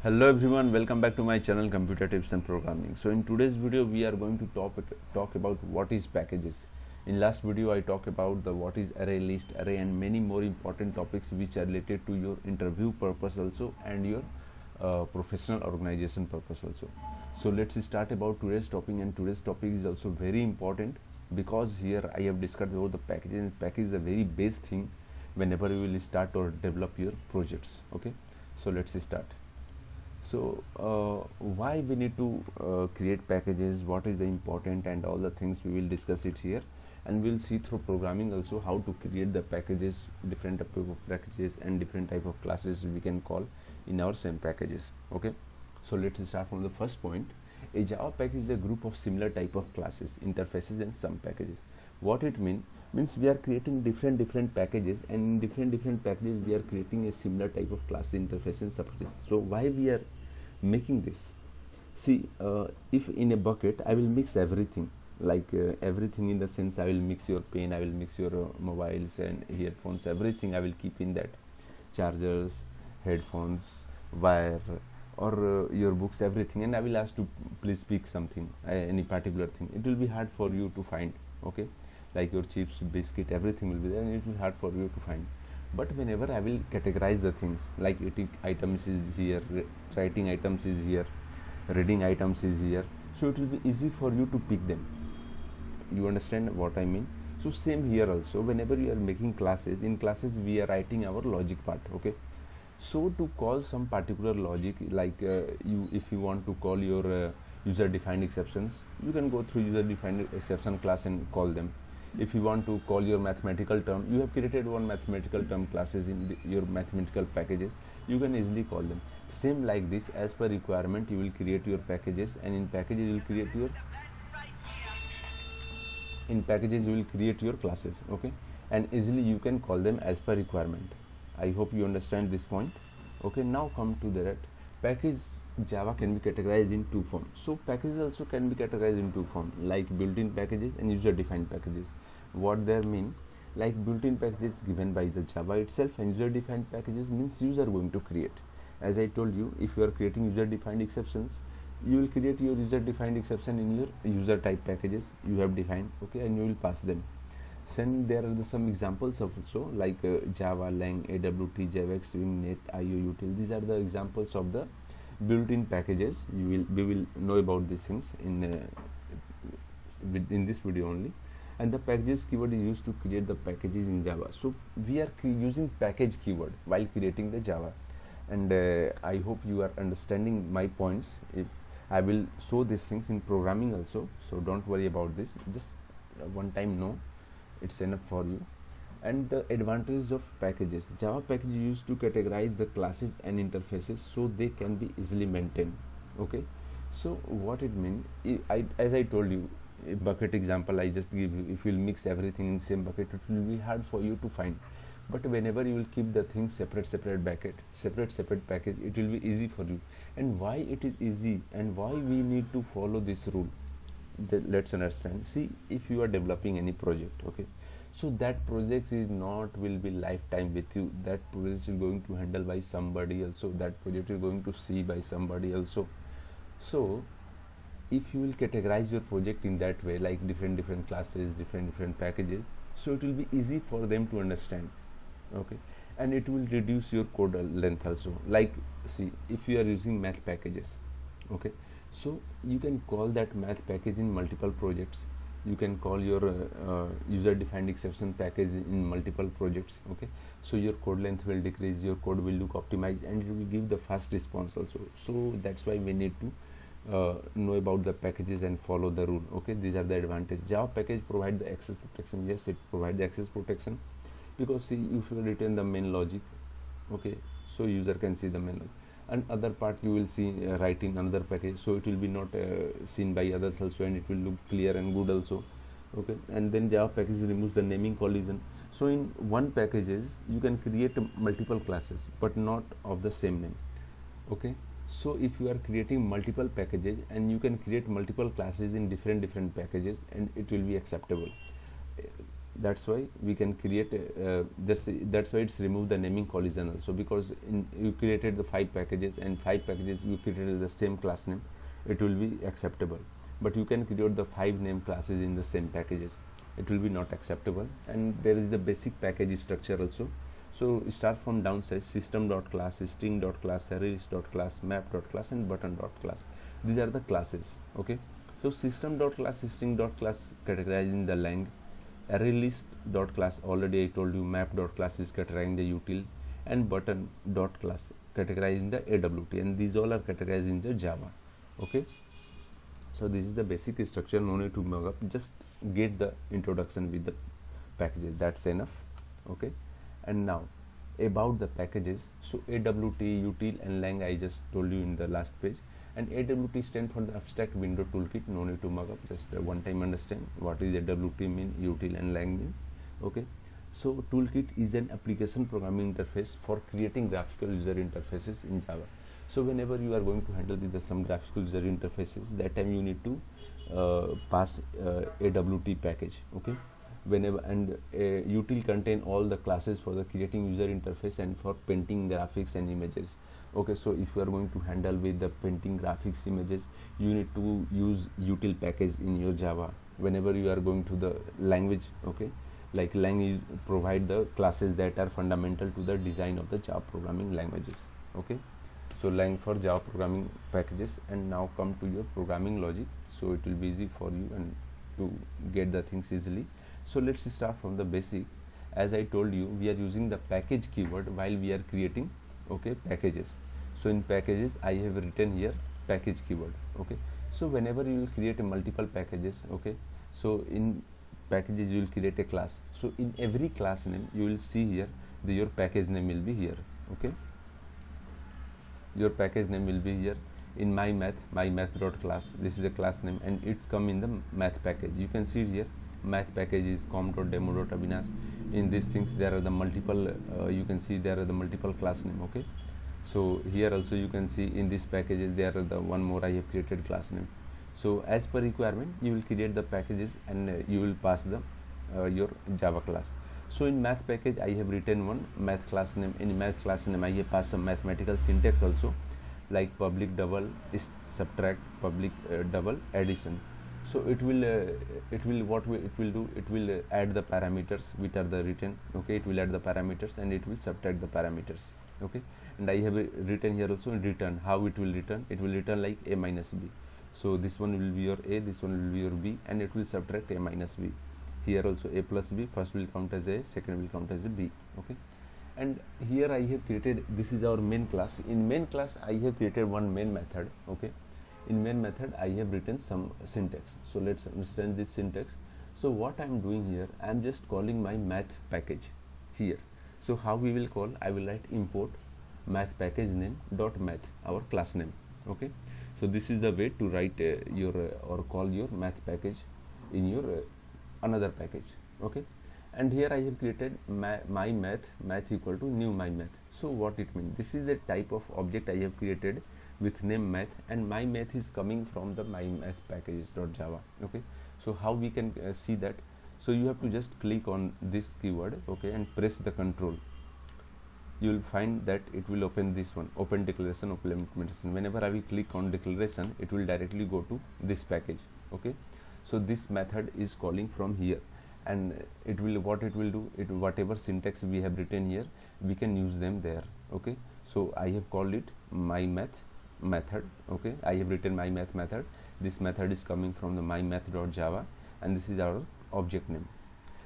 Hello everyone, welcome back to my channel Computer Tips and Programming. So in today's video we are going to talk about what is packages. In last video I talked about the what is array, list, array and many more important topics which are related to your interview purpose also and your professional organization purpose also. So let's start about today's topic, and today's topic is also very important because here I have discussed about the packages, and package is a very base thing whenever you will start or develop your projects. Okay, so let's start. So why we need to create packages, what is the important, and all the things we will discuss it here, and we'll see through programming also how to create the packages, different type of packages and different type of classes we can call in our same packages. Okay, so let's start from the first point. A Java package is a group of similar type of classes, interfaces and some packages. What it means we are creating different packages, and in different packages we are creating a similar type of class, interface and subclasses. So why we are making this? See, if in a bucket I will mix everything, like everything in the sense I will mix your pen, I will mix your mobiles and earphones, everything I will keep in that, chargers, headphones, wire, or your books, everything, and I will ask to please pick something, any particular thing. It will be hard for you to find. Okay, like your chips, biscuit, everything will be there and it will be hard for you to find. But whenever I will categorize the things, like eating items is here, writing items is here, reading items is here, so it will be easy for you to pick them. You understand what I mean? So same here also, whenever you are making classes, in classes we are writing our logic part. Okay, so to call some particular logic, like if you want to call your user defined exceptions, you can go through user defined exception class and call them. If you want to call your mathematical term, you have created one mathematical term classes in your mathematical packages, you can easily call them. Same like this, as per requirement you will create your packages, and in packages you will create your classes. Okay, and easily you can call them as per requirement. I hope you understand this point. Okay, now come to that. Package Java can be categorized in two forms. So packages also can be categorized in two forms, like built-in packages and user-defined packages. What they mean? Like built-in packages given by the Java itself, and user-defined packages means user going to create. As I told you, if you are creating user-defined exceptions, you will create your user-defined exception in your user type packages you have defined. Okay, and you will pass them. Then there are some examples of also, like Java, Lang, AWT, JavaX, Swing, Net, IO, Util. These are the examples of the built-in packages. We will know about these things in this video only. And the packages keyword is used to create the packages in Java. So we are using package keyword while creating the Java, and I hope you are understanding my points. I will show these things in programming also, so don't worry about this. Just one time know, it's enough for you. And the advantages of packages: Java package used to categorize the classes and interfaces so they can be easily maintained. Okay, so what it means, as I told you, a bucket example I just give you, if you will mix everything in same bucket, it will be hard for you to find. But whenever you will keep the things separate bucket, separate package, it will be easy for you. And why it is easy and why we need to follow this rule, let's understand. See, if you are developing any project, okay, so that project is not will be lifetime with you. That project is going to handle by somebody also, that project is going to see by somebody also. So if you will categorize your project in that way, like different classes, different packages, so it will be easy for them to understand. Okay, and it will reduce your code length also. Like, see, if you are using math packages, okay, so you can call that math package in multiple projects. You can call your user defined exception package in multiple projects. Okay, so your code length will decrease, your code will look optimized, and it will give the fast response also. So that's why we need to know about the packages and follow the rule. Okay, these are the advantages. Java package provide the access protection. Yes, it provide the access protection, because see, if you return the main logic, okay, so user can see the main logic, and other part you will see write in another package, so it will be not seen by others also, and it will look clear and good also. Okay, and then Java package removes the naming collision. So in one packages you can create multiple classes but not of the same name. Okay, so if you are creating multiple packages, and you can create multiple classes in different packages, and it will be acceptable. that's why we can create that's why it's remove the naming collision also, because you created the 5 packages and 5 packages you created the same class name, it will be acceptable. But you can create the 5 name classes in the same packages, it will be not acceptable. And there is the basic package structure also. So start from downside: system.class, string.class, arrays.class, map.class, and button.class. These are the classes. Okay, so system.class, string.class categorizing the lang, arraylist.class already I told you, map.class is categorizing the util, and button.class categorizing the AWT, and these all are categorized in the Java. Okay, so this is the basic structure, no need to mug up, just get the introduction with the packages, that's enough. Okay, and now about the packages. So AWT, util, and lang I just told you in the last page, and AWT stand for the abstract window toolkit, no need to mug up, just one time understand what is AWT mean, util and lang mean. Okay, so toolkit is an application programming interface for creating graphical user interfaces in Java. So whenever you are going to handle with the some graphical user interfaces, that time you need to pass AWT package. Okay, whenever, and util contain all the classes for the creating user interface and for painting graphics and images. Okay, so if you are going to handle with the painting graphics images, you need to use util package in your Java whenever you are going to the language. Okay, like lang is provide the classes that are fundamental to the design of the Java programming languages. Okay, so lang for Java programming packages. And now come to your programming logic, so it will be easy for you and to get the things easily. So let's start from the basic. As I told you, we are using the package keyword while we are creating, okay, packages. So in packages I have written here package keyword. Okay, so whenever you will create a multiple packages, okay, so in packages you will create a class. So in every class name you will see here your package name will be here. Okay, your package name will be here in my math.class, this is a class name, and it's come in the math package. You can see here math package is com.demo.avinash. In these things there are the multiple you can see there are the multiple class name. Okay, so here also you can see in these packages there are the one more I have created class name. So as per requirement you will create the packages and you will pass the your Java class. So in math package I have written one math class name. In math class name I have passed some mathematical syntax also, like public double is subtract, public double addition. So it will add the parameters which are the written. Okay, it will add the parameters and it will subtract the parameters. Okay, and I have written here also in return how it will return. It will return like a minus b. So this one will be your a, this one will be your b, and it will subtract a minus b. Here also a plus b, first will count as a, second will count as a b. Okay, and here I have created, this is our main class. In main class I have created one main method. Okay, in main method I have written some syntax. So let's understand this syntax. So what I am doing here, I am just calling my math package here. So how we will call, I will write import math package name dot math, our class name. Okay, so this is the way to write your or call your math package in your another package. Okay, and here I have created my math equal to new my math. So what it means, this is the type of object I have created with name math, and my math is coming from the my math packages.java. Okay, so how we can see that? So you have to just click on this keyword, okay, and press the control. You will find that it will open this one, open declaration, open implementation. Whenever I will click on declaration, it will directly go to this package. Okay, so this method is calling from here, and it will, what it will do, it whatever syntax we have written here, we can use them there. Okay, so I have called it my math method. Okay, I have written my math method. This method is coming from the my math.java, and this is our object name.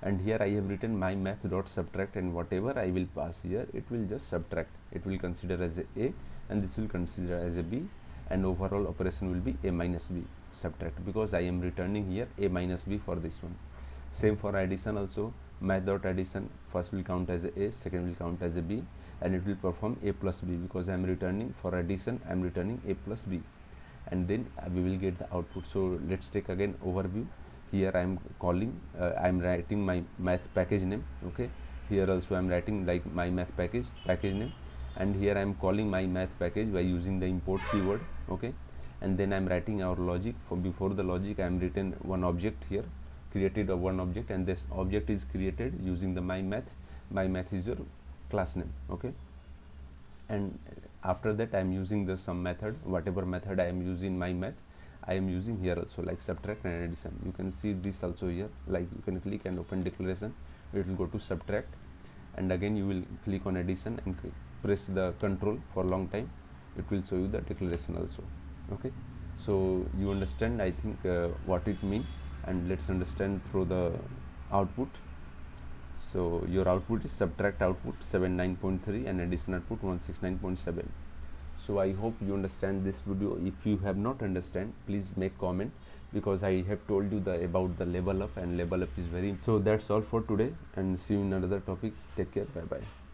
And here I have written my math.subtract, and whatever I will pass here, it will just subtract. It will consider as a, and this will consider as a b, and overall operation will be a minus b, subtract, because I am returning here a minus b for this one. Same for addition also, math.addition, first will count as a, second will count as a b, and it will perform a plus b, because I am returning for addition, I am returning a plus b, and then we will get the output. So let's take again overview. Here I am calling, I am writing my math package name. Okay, here also I am writing like my math package name, and here I am calling my math package by using the import keyword. Okay, and then I am writing our logic. For before the logic I am written one object here. created a one object, and this object is created using the my math is your class name. Okay, and after that I am using the some method, whatever method I am using my math, I am using here also, like subtract and addition. You can see this also here, like you can click and open declaration, it will go to subtract, and again you will click on addition and press the control for long time, it will show you the declaration also. Okay, so you understand, I think, what it means, and let's understand through the output. So your output is subtract output 79.3 and addition output 169.7. So I hope you understand this video. If you have not understand, please make comment, because I have told you the about the level up, and level up is very. So that's all for today, and see you in another topic. Take care. Bye bye.